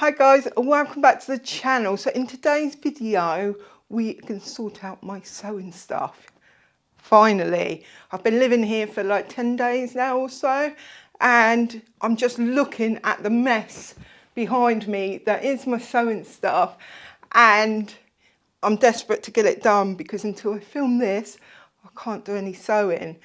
Hi guys, and welcome back to the channel. So in today's video we can sort out my sewing stuff. Finally, I've been living here for like 10 days now or so, and I'm just looking at the mess behind me that is my sewing stuff, and I'm desperate to get it done because until I film this I can't do any sewing.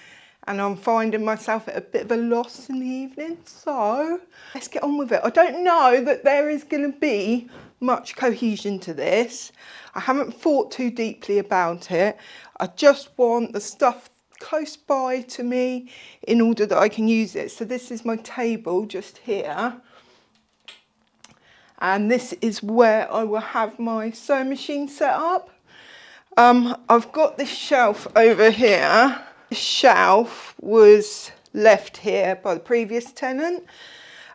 And I'm finding myself at a bit of a loss in the evening, so let's get on with it. I don't know that there is going to be much cohesion to this. I haven't thought too deeply about it. I just want the stuff close by to me in order that I can use it. So this is my table just here. And this is where I will have my sewing machine set up. I've got this shelf over here. The shelf was left here by the previous tenant.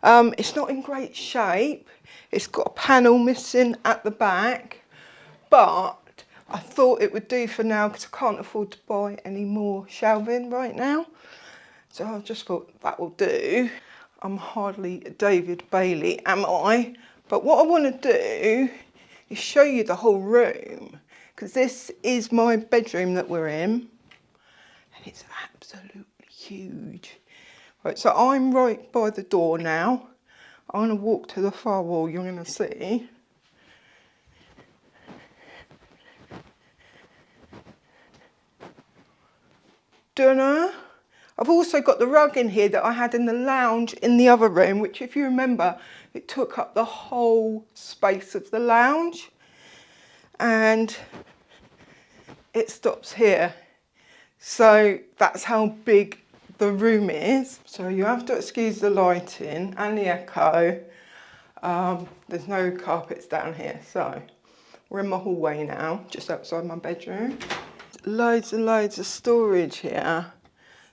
It's not in great shape. It's got a panel missing at the back, but I thought it would do for now because I can't afford to buy any more shelving right now. So I just thought that will do. I'm hardly David Bailey, am I? But what I want to do is show you the whole room, because this is my bedroom that we're in. It's absolutely huge. Right, so I'm right by the door now. I'm going to walk to the far wall, you're going to see. Dunno. I've also got the rug in here that I had in the lounge in the other room, which if you remember, it took up the whole space of the lounge. And it stops here. So that's how big the room is. So you have to excuse the lighting and the echo. There's no carpets down here. So we're in my hallway now, just outside my bedroom. Loads and loads of storage here.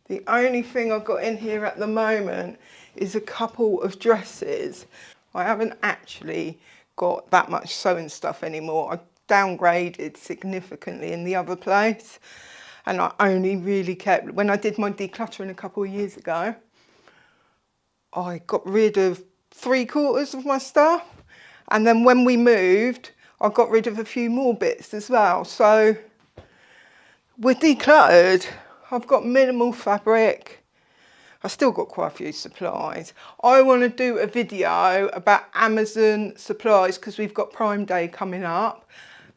The only thing I've got in here at the moment is a couple of dresses. I haven't actually got that much sewing stuff anymore. I downgraded significantly in the other place. And I only really kept, when I did my decluttering a couple of years ago, I got rid of 3/4 of my stuff. And then when we moved, I got rid of a few more bits as well. So we're decluttered. I've got minimal fabric. I've still got quite a few supplies. I want to do a video about Amazon supplies because we've got Prime Day coming up.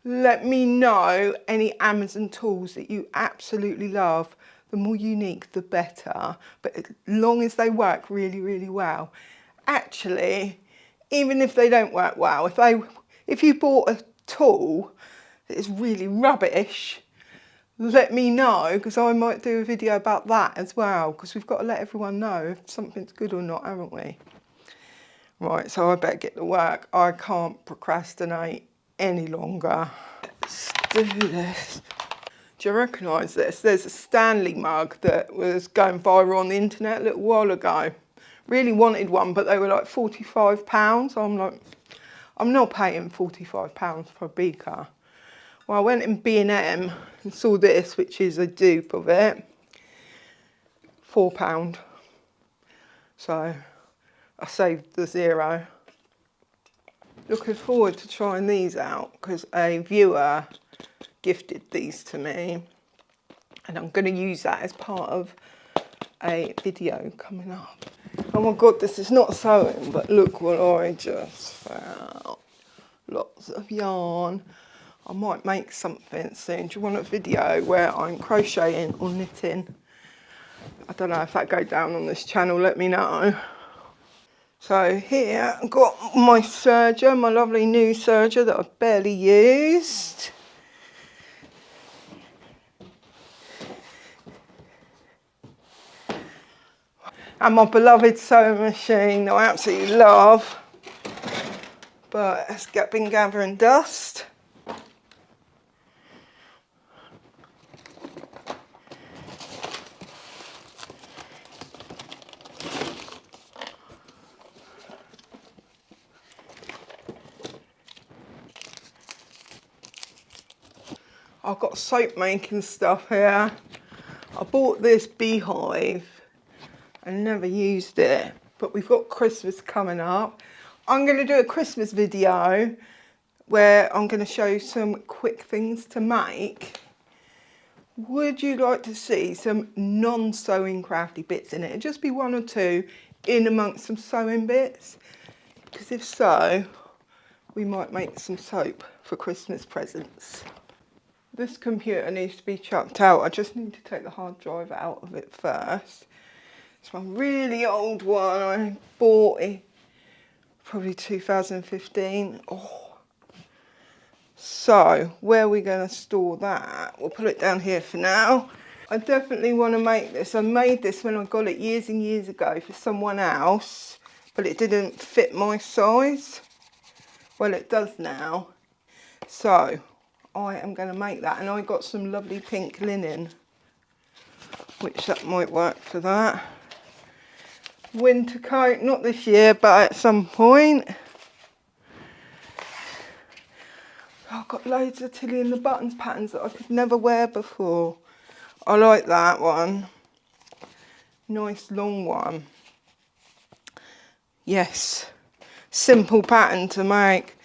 Let me know any Amazon tools that you absolutely love. The more unique, the better. But as long as they work really, really well. Actually, even if they don't work well, if you bought a tool that is really rubbish, let me know, because I might do a video about that as well, because we've got to let everyone know if something's good or not, haven't we? Right, so I better get to work. I can't procrastinate any longer. Let's do this. Do you recognise this? There's a Stanley mug that was going viral on the internet a little while ago. Really wanted one, but they were like £45. I'm like, I'm not paying £45 for a beaker. Well, I went in B&M and saw this, which is a dupe of it. £4. So I saved the €0. Looking forward to trying these out because a viewer gifted these to me and I'm going to use that as part of a video coming up. Oh my god, this is not sewing, but look what I just found. Lots of yarn. I might make something soon. Do you want a video where I'm crocheting or knitting? I don't know if that goes down on this channel, let me know. So here I've got my serger, my lovely new serger that I've barely used. And my beloved sewing machine that I absolutely love. But it's been gathering dust. I've got soap making stuff here. I bought this beehive and never used it, but we've got Christmas coming up. I'm going to do a Christmas video where I'm going to show you some quick things to make. Would you like to see some non-sewing crafty bits in it? It'd just be one or two in amongst some sewing bits. Because if so, we might make some soap for Christmas presents. This computer needs to be chucked out. I just need to take the hard drive out of it first. It's my really old one. I bought it probably 2015. Oh. So, where are we going to store that? We'll put it down here for now. I definitely want to make this. I made this when I got it years and years ago for someone else, but it didn't fit my size. Well, it does now. So, I am going to make that, and I got some lovely pink linen, which that might work for that. Winter coat, not this year, but at some point. I've got loads of Tilly and the Buttons patterns that I could never wear before. I like that one. Nice long one. Yes. Simple pattern to make.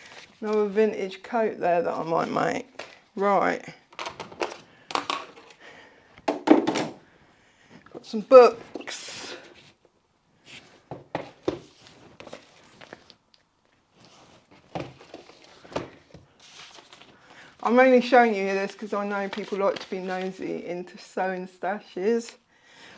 Another vintage coat there that I might make. Right. Got some books. I'm only showing you this because I know people like to be nosy into sewing stashes.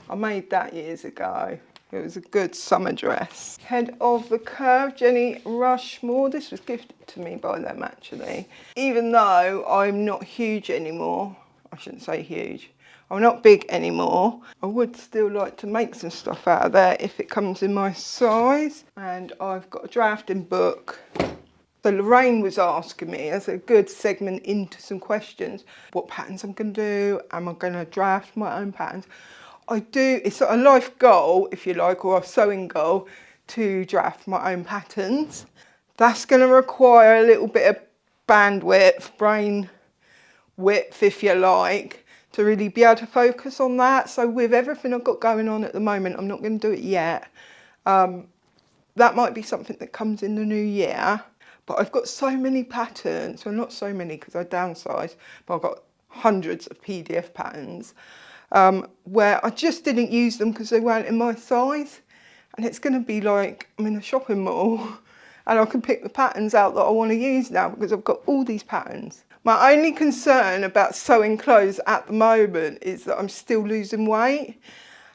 I made that years ago. It was a good summer dress. Head of the Curve, Jenny Rushmore. This was gifted to me by them actually. Even though I'm not huge anymore, I shouldn't say huge, I'm not big anymore, I would still like to make some stuff out of there if it comes in my size. And I've got a drafting book. So Lorraine was asking me, as a good segment into some questions, what patterns I'm going to do, am I going to draft my own patterns? I do, it's a life goal, if you like, or a sewing goal, to draft my own patterns. That's going to require a little bit of bandwidth, brain width, if you like, to really be able to focus on that. So with everything I've got going on at the moment, I'm not going to do it yet. That might be something that comes in the new year. But I've got so many patterns, well not so many because I downsized, but I've got hundreds of PDF patterns where I just didn't use them because they weren't in my size. And it's going to be like I'm in a shopping mall and I can pick the patterns out that I want to use now because I've got all these patterns. My only concern about sewing clothes at the moment is that I'm still losing weight.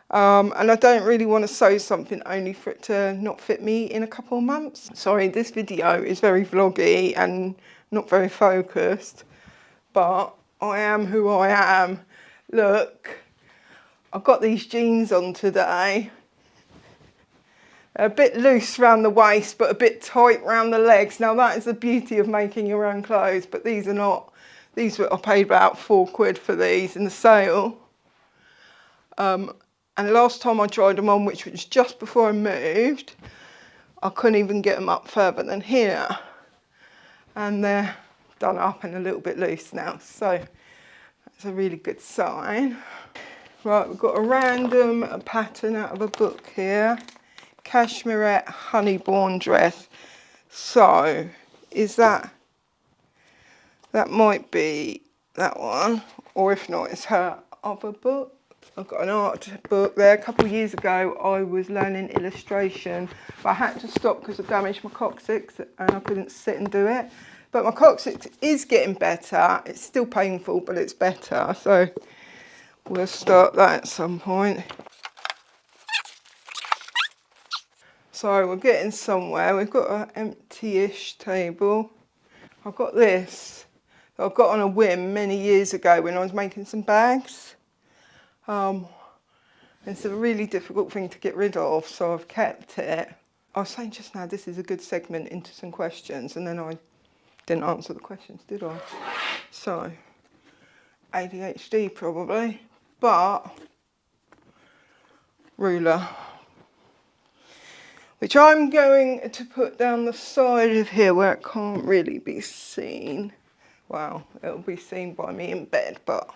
And I don't really want to sew something only for it to not fit me in a couple of months. Sorry, this video is very vloggy and not very focused, but I am who I am. Look, I've got these jeans on today. They're a bit loose around the waist, but a bit tight around the legs. Now that is the beauty of making your own clothes, but these are not. These were, I paid about £4 for these in the sale. And last time I tried them on, which was just before I moved, I couldn't even get them up further than here. And they're done up and a little bit loose now. So that's a really good sign. Right, we've got a random pattern out of a book here. Cashmerette Honeyborn dress. So is that might be that one. Or if not, it's her other book. I've got an art book there. A couple of years ago I was learning illustration, but I had to stop because I damaged my coccyx and I couldn't sit and do it. But my coccyx is getting better. It's still painful, but it's better. So we'll start that at some point. So we're getting somewhere. We've got an empty-ish table. I've got this that I got on a whim many years ago when I was making some bags. It's a really difficult thing to get rid of, so I've kept it. I was saying just now this is a good segment into some questions, and then I didn't answer the questions, did I? So, ADHD probably, but ruler, which I'm going to put down the side of here where it can't really be seen. Well, it'll be seen by me in bed, but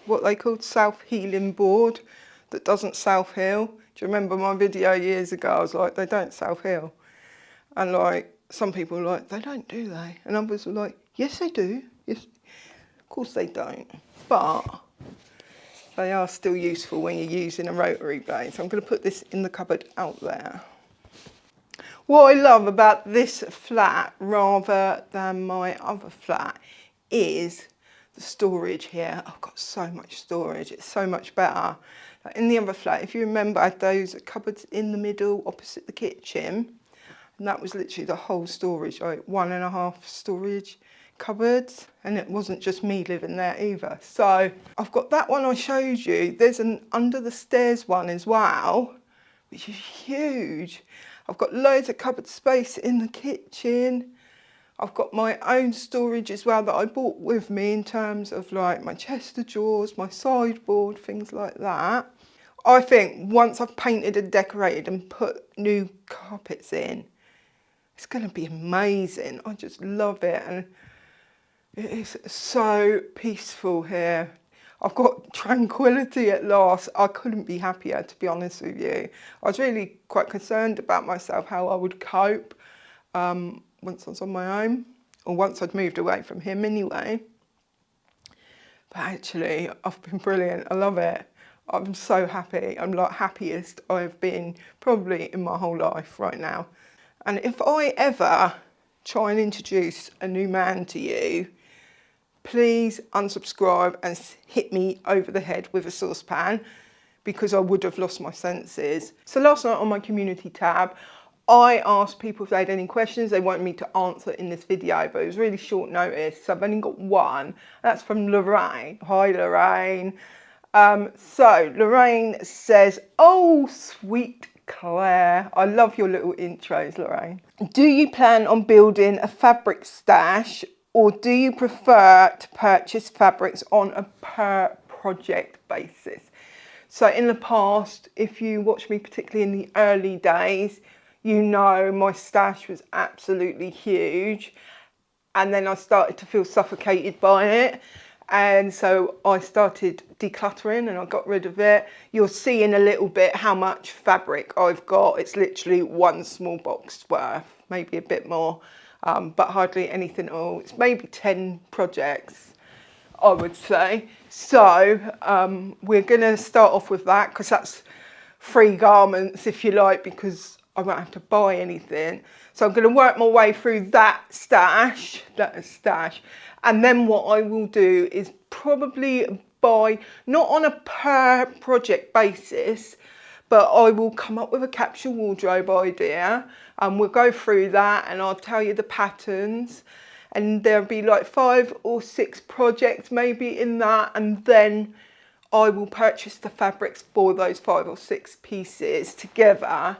what they called self-healing board that doesn't self-heal. Do you remember my video years ago? I was like, they don't self-heal. And like, some people are like, they don't, do they? And others are like, yes, they do. Yes, of course they don't. But they are still useful when you're using a rotary blade. So I'm going to put this in the cupboard out there. What I love about this flat rather than my other flat is the storage here. I've got so much storage. It's so much better. Like in the other flat, if you remember, I had those cupboards in the middle opposite the kitchen. And that was literally the whole storage, like 1.5 storage cupboards. And it wasn't just me living there either. So I've got that one I showed you. There's an under the stairs one as well, which is huge. I've got loads of cupboard space in the kitchen. I've got my own storage as well that I brought with me in terms of like my chest of drawers, my sideboard, things like that. I think once I've painted and decorated and put new carpets in, it's going to be amazing. I just love it, and it is so peaceful here. I've got tranquility at last. I couldn't be happier, to be honest with you. I was really quite concerned about myself, how I would cope once I was on my own, or once I'd moved away from him anyway. But actually, I've been brilliant. I love it. I'm so happy. I'm like happiest I've been probably in my whole life right now. And if I ever try and introduce a new man to you, please unsubscribe and hit me over the head with a saucepan, because I would have lost my senses. So last night on my community tab, I asked people if they had any questions they wanted me to answer in this video, but it was really short notice, so I've only got one. That's from Lorraine. Hi Lorraine. So Lorraine says, oh sweet Claire, I love your little intros, Lorraine. Do you plan on building a fabric stash, or do you prefer to purchase fabrics on a per project basis? So in the past, if you watch me particularly in the early days, you know my stash was absolutely huge, and then I started to feel suffocated by it. And so I started decluttering and I got rid of it. You'll see in a little bit how much fabric I've got. It's literally one small box worth, maybe a bit more, but hardly anything at all. It's maybe 10 projects, I would say. So we're gonna start off with that, because that's free garments, if you like, because I won't have to buy anything. So I'm going to work my way through that stash. And then what I will do is probably buy, not on a per project basis, but I will come up with a capsule wardrobe idea, and we'll go through that and I'll tell you the patterns. And there'll be like 5 or 6 projects maybe in that, and then I will purchase the fabrics for those 5 or 6 pieces together,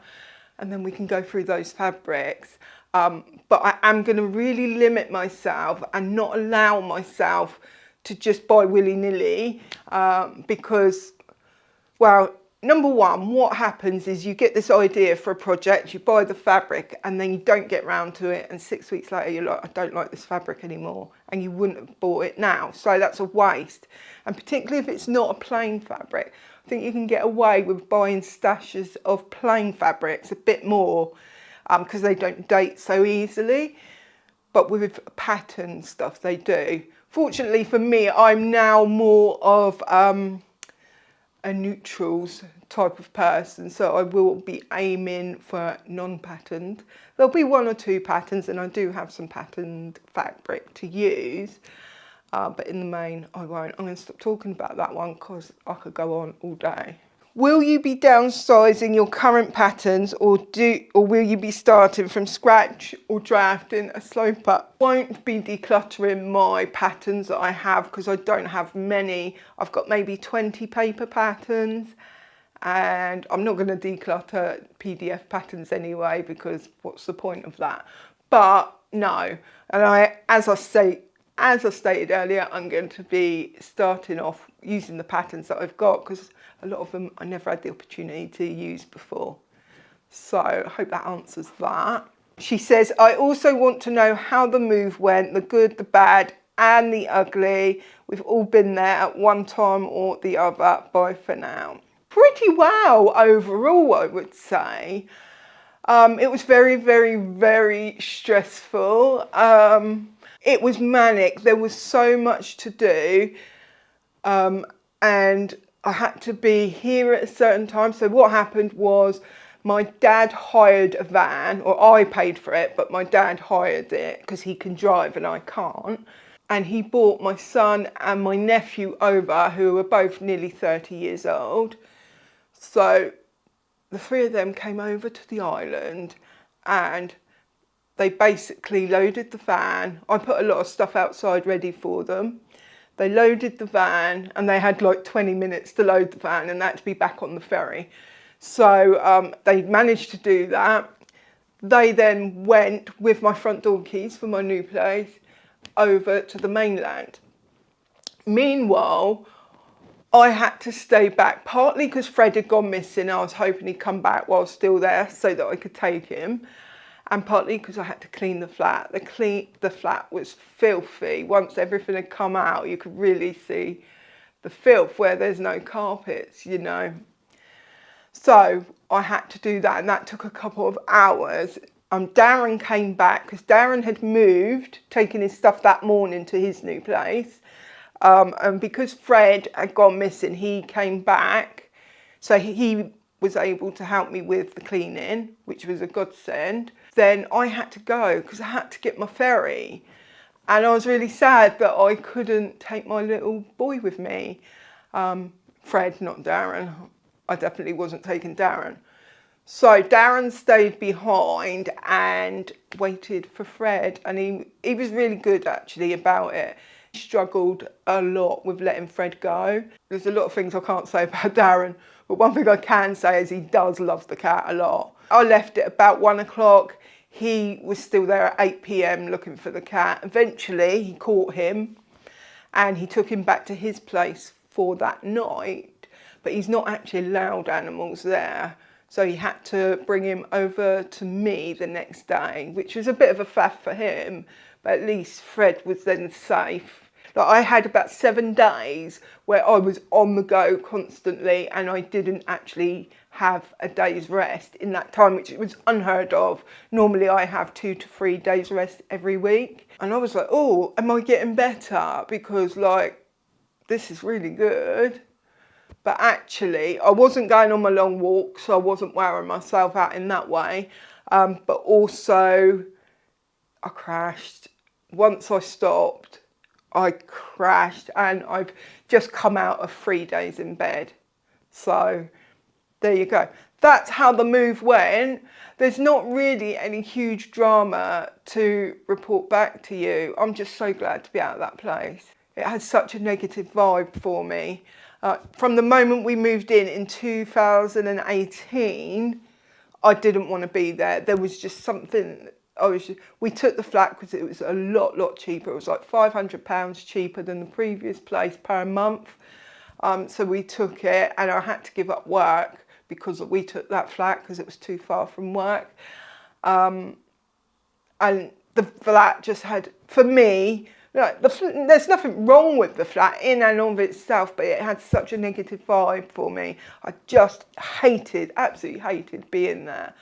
and then we can go through those fabrics. But I am going to really limit myself and not allow myself to just buy willy-nilly, because, well, number one, what happens is you get this idea for a project, you buy the fabric, and then you don't get round to it, and 6 weeks later you're like, I don't like this fabric anymore, and you wouldn't have bought it now. So that's a waste. And particularly if it's not a plain fabric, I think you can get away with buying stashes of plain fabrics a bit more, because they don't date so easily. But with pattern stuff they do. Fortunately for me, I'm now more of a neutrals type of person, so I will be aiming for non-patterned. There'll be 1 or 2 patterns, and I do have some patterned fabric to use, but in the main I won't. I'm going to stop talking about that one because I could go on all day. Will you be downsizing your current patterns, or will you be starting from scratch or drafting a slope up? Won't be decluttering my patterns that I have, because I don't have many. I've got maybe 20 paper patterns, and I'm not going to declutter PDF patterns anyway, because what's the point of that? But no, and as I stated earlier, I'm going to be starting off using the patterns that I've got, because a lot of them I never had the opportunity to use before. So I hope that answers that. She says, I also want to know how the move went, the good, the bad and the ugly. We've all been there at one time or the other. Bye for now. Pretty well overall, I would say. It was very, very, very stressful. It was manic. There was so much to do. And I had to be here at a certain time. So what happened was my dad hired a van, or I paid for it, but my dad hired it because he can drive and I can't. And he brought my son and my nephew over, who were both nearly 30 years old. So the three of them came over to the island and they basically loaded the van. I put a lot of stuff outside ready for them. They loaded the van and they had like 20 minutes to load the van and that to be back on the ferry. So they managed to do that. They then went with my front door keys for my new place over to the mainland. Meanwhile, I had to stay back, partly because Fred had gone missing. I was hoping he'd come back while still there so that I could take him. And partly because I had to clean the flat. The flat was filthy. Once everything had come out, you could really see the filth where there's no carpets, you know. So I had to do that and that took a couple of hours. Darren came back because Darren had moved, taking his stuff that morning to his new place. And because Fred had gone missing, he came back. So he was able to help me with the cleaning, which was a godsend. Then I had to go because I had to get my ferry. And I was really sad that I couldn't take my little boy with me. Fred, not Darren. I definitely wasn't taking Darren. So Darren stayed behind and waited for Fred. And he was really good actually about it. He struggled a lot with letting Fred go. There's a lot of things I can't say about Darren, but one thing I can say is he does love the cat a lot. I left at about 1 o'clock. He was still there at 8 p.m. looking for the cat. Eventually he caught him and he took him back to his place for that night, but he's not actually allowed animals there. So he had to bring him over to me the next day, which was a bit of a faff for him, but at least Fred was then safe. Like I had about 7 days where I was on the go constantly and I didn't actually have a day's rest in that time, which was unheard of. Normally I have 2 to 3 days rest every week. And I was like, oh, am I getting better? Because like, this is really good. But actually, I wasn't going on my long walk, so I wasn't wearing myself out in that way. But also, I crashed. Once I stopped, I crashed and I've just come out of 3 days in bed. So there you go. That's how the move went. There's not really any huge drama to report back to you. I'm just so glad to be out of that place. It had such a negative vibe for me. From the moment we moved in 2018, I didn't want to be there. There was just something. We took the flat because it was a lot cheaper. It was like £500 cheaper than the previous place per month. So we took it and I had to give up work because we took that flat because it was too far from work. And the flat just had, for me, like there's nothing wrong with the flat in and of itself, but it had such a negative vibe for me. I just absolutely hated being there.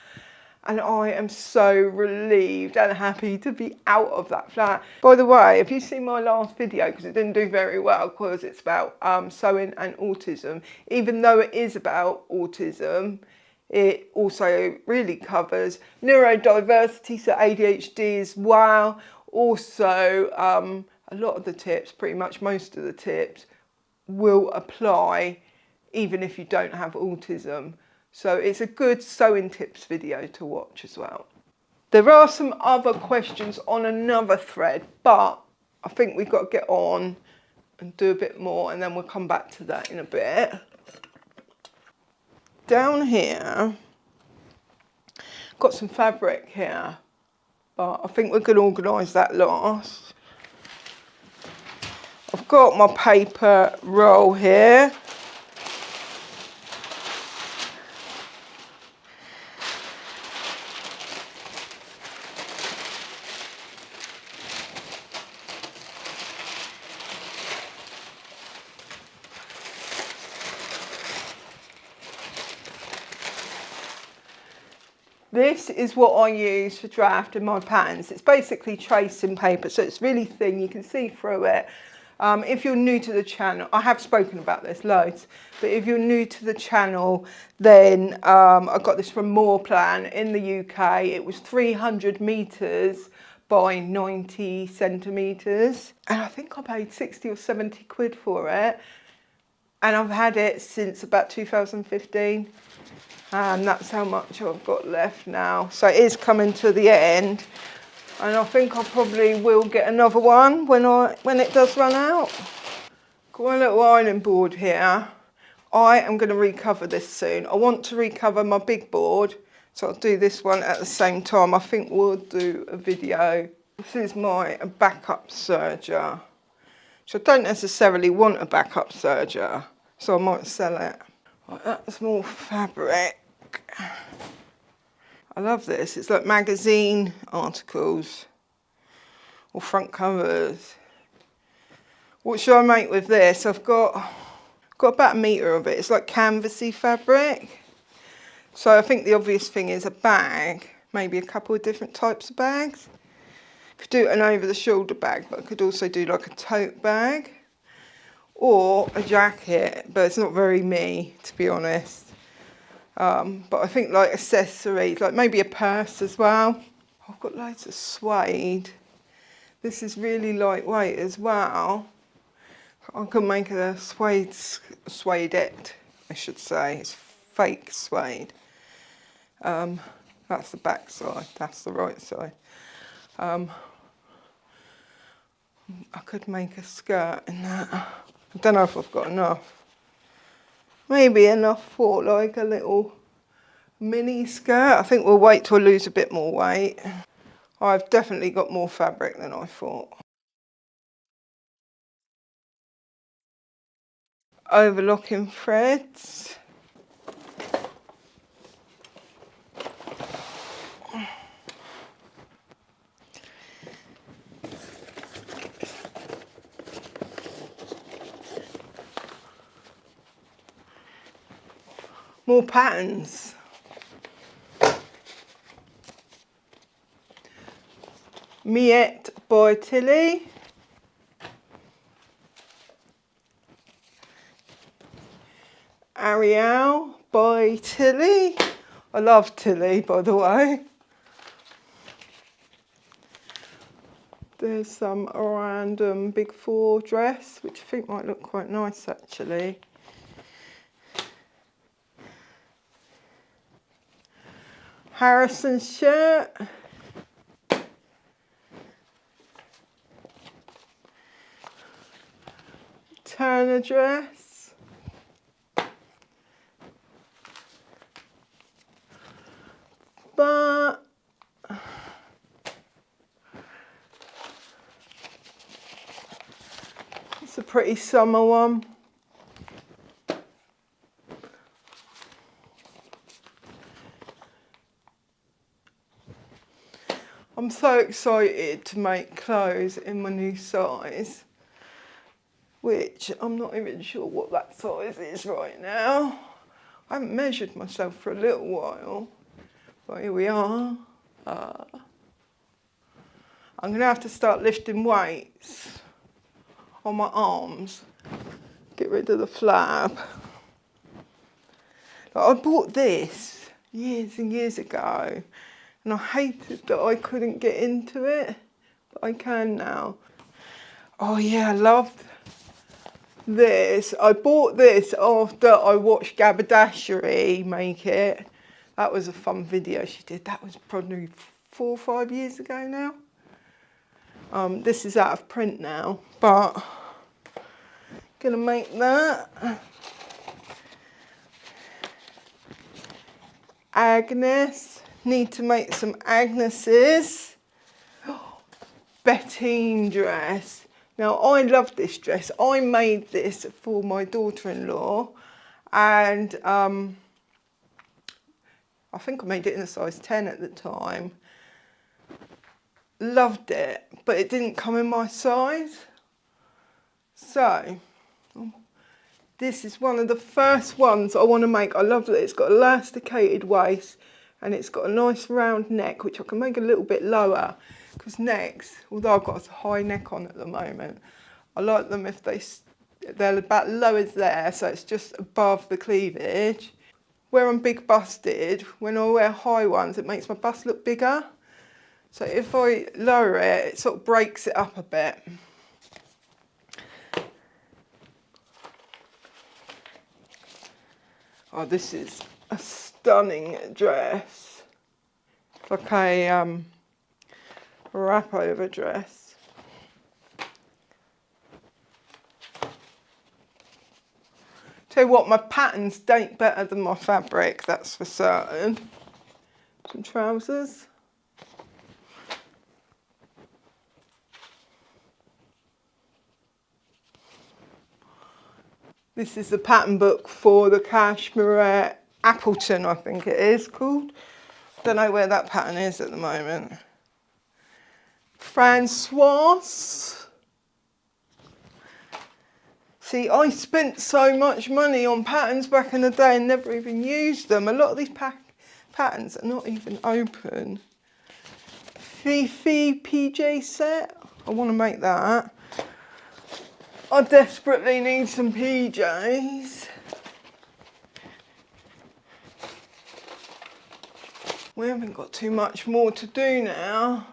And I am so relieved and happy to be out of that flat. By the way, if you see my last video, because it didn't do very well, because it's about sewing and autism, even though it is about autism, it also really covers neurodiversity, so ADHD as well. Also, a lot of the tips, pretty much most of the tips, will apply even if you don't have autism. So it's a good sewing tips video to watch as well. There are some other questions on another thread, but I think we've got to get on and do a bit more and then we'll come back to that in a bit. Down here, got some fabric here, but I think we're going to organise that last. I've got my paper roll here. This is what I use for drafting my patterns. It's basically tracing paper, so it's really thin, you can see through it. If you're new to the channel, I have spoken about this loads, but if you're new to the channel, then I got this from Moorplan in the UK. It was 300 metres by 90 centimetres, and I think I paid 60 or 70 quid for it, and I've had it since about 2015, and that's how much I've got left now. So it is coming to the end. And I think I probably will get another one when it does run out. Got my little ironing board here. I am going to recover this soon. I want to recover my big board, so I'll do this one at the same time. I think we'll do a video. This is my backup serger. So I don't necessarily want a backup serger, so I might sell it. Right, that's more fabric. I love this. It's like magazine articles or front covers. What should I make with this? I've got about 1 metre of it. It's like canvasy fabric. So I think the obvious thing is a bag, maybe a couple of different types of bags. Could do an over the shoulder bag, but I could also do like a tote bag or a jacket, but it's not very me, to be honest. But I think like accessories, like maybe a purse as well. I've got loads of suede. This is really lightweight as well. I can make a suedette, I should say. It's fake suede. That's the back side, that's the right side. I could make a skirt in that. I don't know if I've got enough. Maybe enough for like a little mini skirt. I think we'll wait till I lose a bit more weight. I've definitely got more fabric than I thought. Overlocking threads. More patterns. Miette by Tilly. Ariel by Tilly. I love Tilly, by the way. There's some random Big Four dress, which I think might look quite nice actually. Harrison's shirt. Turner dress. But it's a pretty summer one. I'm so excited to make clothes in my new size, which I'm not even sure what that size is right now. I haven't measured myself for a little while, but here we are. I'm going to have to start lifting weights on my arms, get rid of the flab. Like, I bought this years and years ago, and I hated that I couldn't get into it, but I can now. Oh yeah, I loved this. I bought this after I watched Gabardashery make it. That was a fun video she did. That was probably 4 or 5 years ago now. This is out of print now, but gonna make that. Agnes, need to make some Agnes's. Bettine dress. Now I love this dress. I made this for my daughter-in-law, and I think I made it in a size 10 at the time. Loved it, but it didn't come in my size. So this is one of the first ones I want to make. I love that it's got elasticated waist and it's got a nice round neck, which I can make a little bit lower, because necks, although I've got a high neck on at the moment, I like them if they're about low as there, so it's just above the cleavage. Where I'm big busted, when I wear high ones, it makes my bust look bigger. So if I lower it, it sort of breaks it up a bit. Oh, this is a stunning dress. It's like a wrap over dress. Tell you what, my patterns date better than my fabric, that's for certain. Some trousers. This is the pattern book for the Cashmere Appleton, I think it is called. Don't know where that pattern is at the moment. Francoise. See, I spent so much money on patterns back in the day and never even used them. A lot of these patterns are not even open. Fifi PJ set. I want to make that. I desperately need some PJs. We haven't got too much more to do now.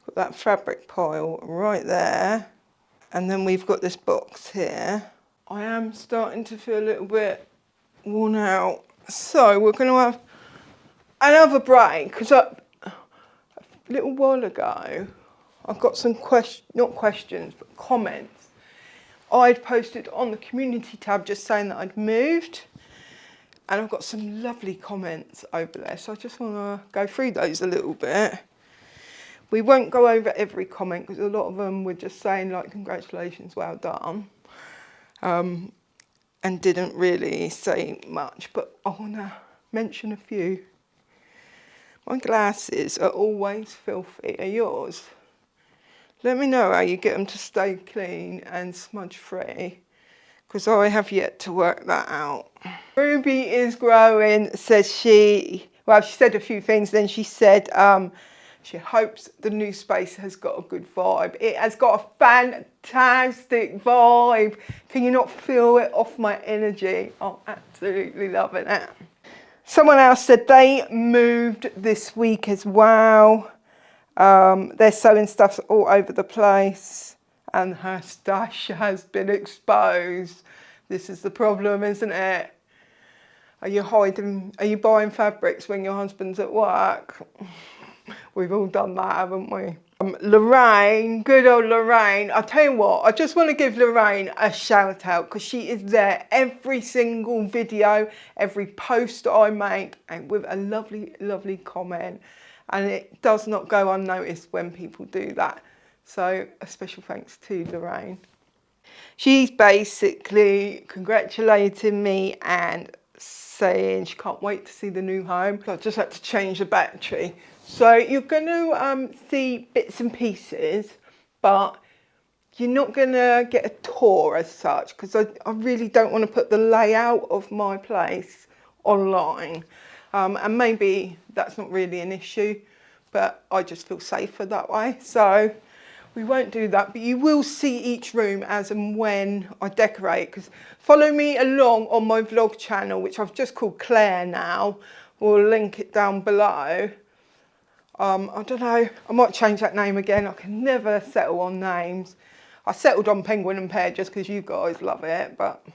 Got that fabric pile right there. And then we've got this box here. I am starting to feel a little bit worn out. So we're going to have another break, because a little while ago, I've got some not questions, but comments. I'd posted on the community tab just saying that I'd moved. And I've got some lovely comments over there. So I just want to go through those a little bit. We won't go over every comment, because a lot of them were just saying, like, congratulations, well done. And didn't really say much, but I want to mention a few. My glasses are always filthy. Are yours? Let me know how you get them to stay clean and smudge free, because I have yet to work that out. Ruby is growing, says she. Well, she said a few things. Then she said she hopes the new space has got a good vibe. It has got a fantastic vibe. Can you not feel it off my energy? I'm absolutely loving it. Someone else said they moved this week as well. Their sewing stuff's all over the place and her stash has been exposed. This is the problem, isn't it? Are you buying fabrics when your husband's at work? We've all done that, haven't we? Lorraine, good old Lorraine. I'll tell you what, I just want to give Lorraine a shout out, because she is there every single video, every post I make, and with a lovely, lovely comment. And it does not go unnoticed when people do that. So a special thanks to Lorraine. She's basically congratulating me and saying she can't wait to see the new home. I just had to change the battery. So you're going to see bits and pieces, but you're not going to get a tour as such, because I really don't want to put the layout of my place online. And maybe that's not really an issue, but I just feel safer that way. So we won't do that, but you will see each room as and when I decorate, because follow me along on my vlog channel, which I've just called Claire now. We'll link it down below. I don't know, I might change that name again. I can never settle on names. I settled on Penguin and Pear just because you guys love it, but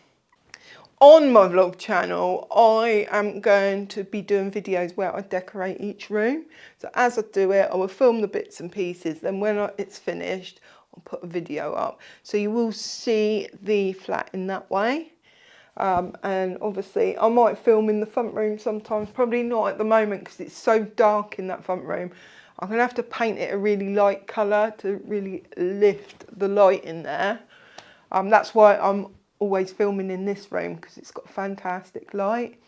on my vlog channel, I am going to be doing videos where I decorate each room. So as I do it, I will film the bits and pieces. Then when it's finished, I'll put a video up. So you will see the flat in that way. And obviously I might film in the front room sometimes, probably not at the moment because it's so dark in that front room. I'm going to have to paint it a really light colour to really lift the light in there. That's why I'm always filming in this room, because it's got fantastic light.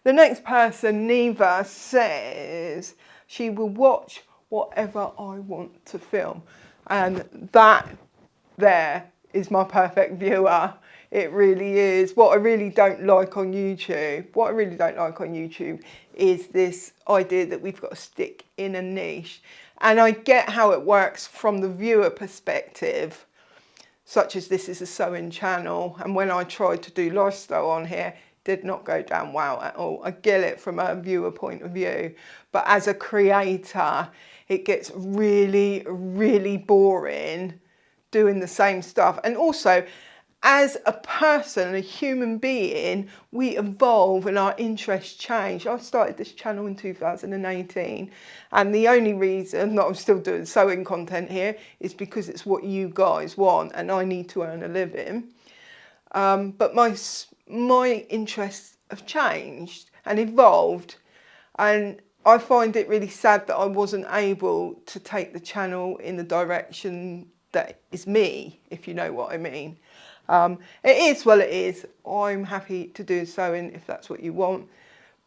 The next person, Neva, says she will watch whatever I want to film. And that there is my perfect viewer. It really is. What I really don't like on YouTube, is this idea that we've got to stick in a niche. And I get how it works from the viewer perspective, such as this is a sewing channel. And when I tried to do lifestyle on here, did not go down well at all. I get it from a viewer point of view, but as a creator, it gets really, really boring doing the same stuff. And also, as a person, a human being, we evolve and our interests change. I started this channel in 2018, and the only reason that I'm still doing sewing content here is because it's what you guys want, and I need to earn a living. But my interests have changed and evolved, and I find it really sad that I wasn't able to take the channel in the direction that is me, if you know what I mean. It is what it is. I'm happy to do sewing if that's what you want,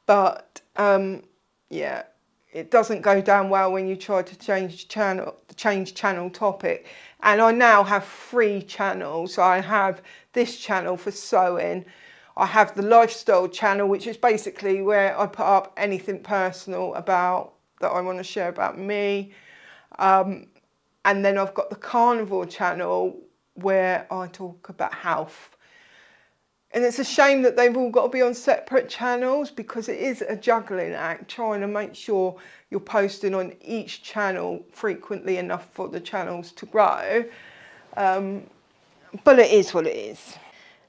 but yeah, it doesn't go down well when you try to change channel topic. And I now have 3 channels. I have this channel for sewing. I have the lifestyle channel, which is basically where I put up anything personal about that I want to share about me. And then I've got the carnivore channel where I talk about health. And it's a shame that they've all got to be on separate channels, because it is a juggling act trying to make sure you're posting on each channel frequently enough for the channels to grow. But it is what it is.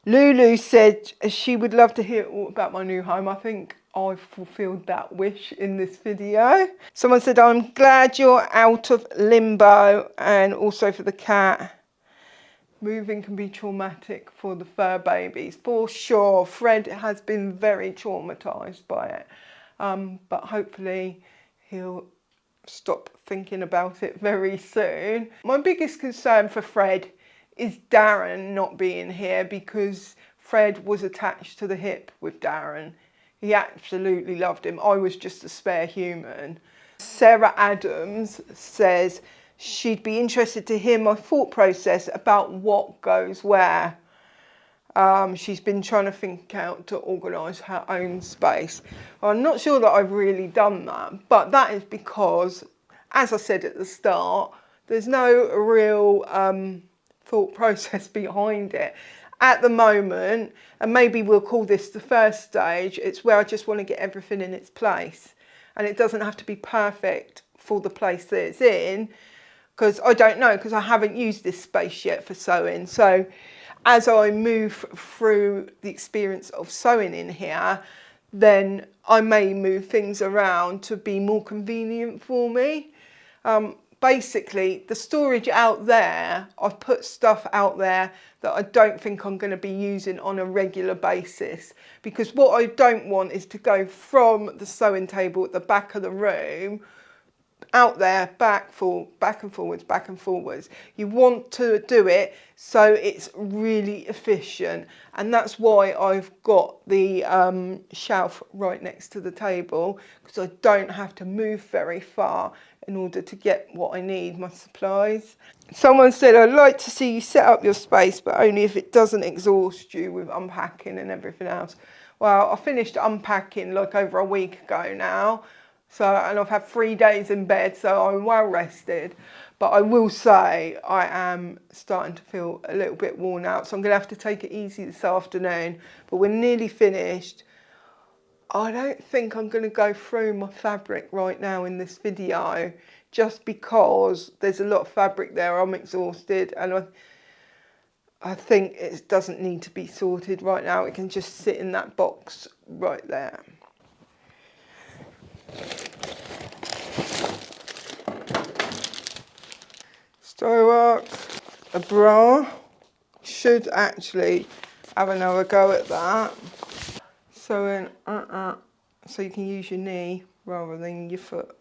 Lulu said she would love to hear all about my new home. I think I've fulfilled that wish in this video. Someone said, I'm glad you're out of limbo, and also for the cat. Moving can be traumatic for the fur babies, for sure. Fred has been very traumatised by it, but hopefully he'll stop thinking about it very soon. My biggest concern for Fred is Darren not being here, because Fred was attached to the hip with Darren. He absolutely loved him. I was just a spare human. Sarah Adams says she'd be interested to hear my thought process about what goes where. She's been trying to think out to organise her own space. I'm not sure that I've really done that, but that is because, as I said at the start, there's no real thought process behind it. At the moment, and maybe we'll call this the first stage, it's where I just want to get everything in its place. And it doesn't have to be perfect for the place that it's in, because I don't know, because I haven't used this space yet for sewing. So as I move through the experience of sewing in here, then I may move things around to be more convenient for me. Basically, the storage out there, I've put stuff out there that I don't think I'm going to be using on a regular basis, because what I don't want is to go from the sewing table at the back of the room out there, back and forwards. You want to do it so it's really efficient, and that's why I've got the shelf right next to the table, because I don't have to move very far in order to get what I need, my supplies. Someone said, I'd like to see you set up your space, but only if it doesn't exhaust you with unpacking and everything else. Well, I finished unpacking like over a week ago now. So, and I've had 3 days in bed, so I'm well rested. But I will say I am starting to feel a little bit worn out, so I'm going to have to take it easy this afternoon. But we're nearly finished. I don't think I'm going to go through my fabric right now in this video, just because there's a lot of fabric there. I'm exhausted, and I think it doesn't need to be sorted right now. It can just sit in that box right there. So a bra should actually have another go at that. So so you can use your knee rather than your foot.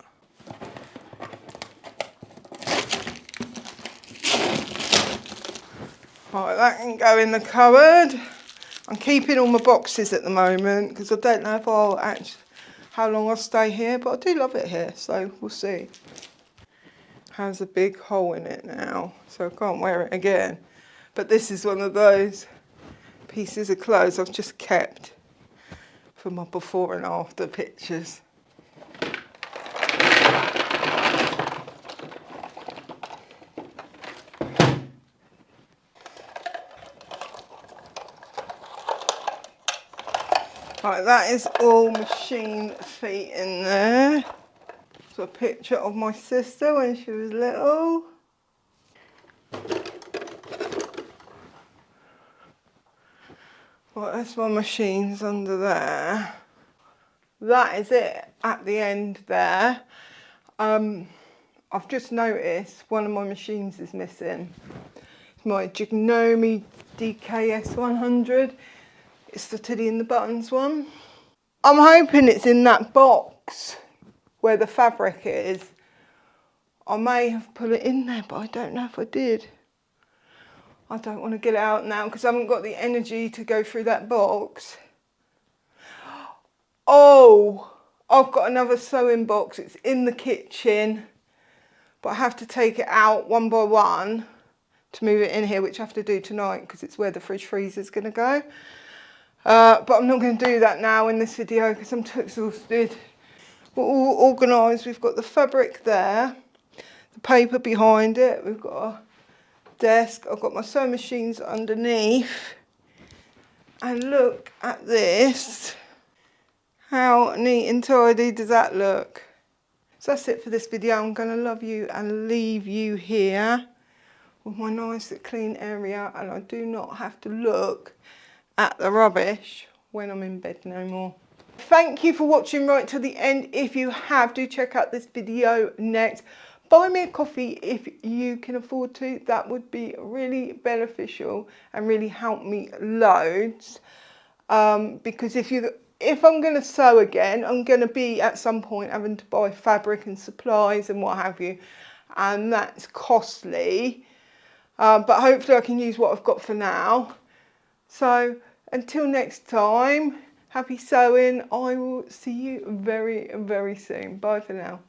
Right, that can go in the cupboard. I'm keeping all my boxes at the moment because I don't know if how long I'll stay here, but I do love it here, so we'll see. Has a big hole in it now, so I can't wear it again. But this is one of those pieces of clothes I've just kept for my before and after pictures. Right, that is all machine feet in there. It's a picture of my sister when she was little. Right, that's my machines under there. That is it at the end there. I've just noticed one of my machines is missing. It's my Gnome DKS 100. It's the Tiddy and the Buttons one. I'm hoping it's in that box where the fabric is. I may have put it in there, but I don't know if I did. I don't want to get it out now because I haven't got the energy to go through that box. Oh, I've got another sewing box. It's in the kitchen, but I have to take it out one by one to move it in here, which I have to do tonight because it's where the fridge freezer is going to go. But I'm not going to do that now in this video because I'm too exhausted. We're all organised. We've got the fabric there, the paper behind it. We've got a desk. I've got my sewing machines underneath. And look at this. How neat and tidy does that look? So that's it for this video. I'm going to love you and leave you here with my nice clean area, and I do not have to look at the rubbish when I'm in bed no more. Thank you for watching right to the end. If you have, do check out this video next. Buy me a coffee if you can afford to. That would be really beneficial and really help me loads. Because if I'm going to sew again, I'm going to be at some point having to buy fabric and supplies and what have you, and that's costly. But hopefully I can use what I've got for now. So until next time, happy sewing. I will see you very, very soon. Bye for now.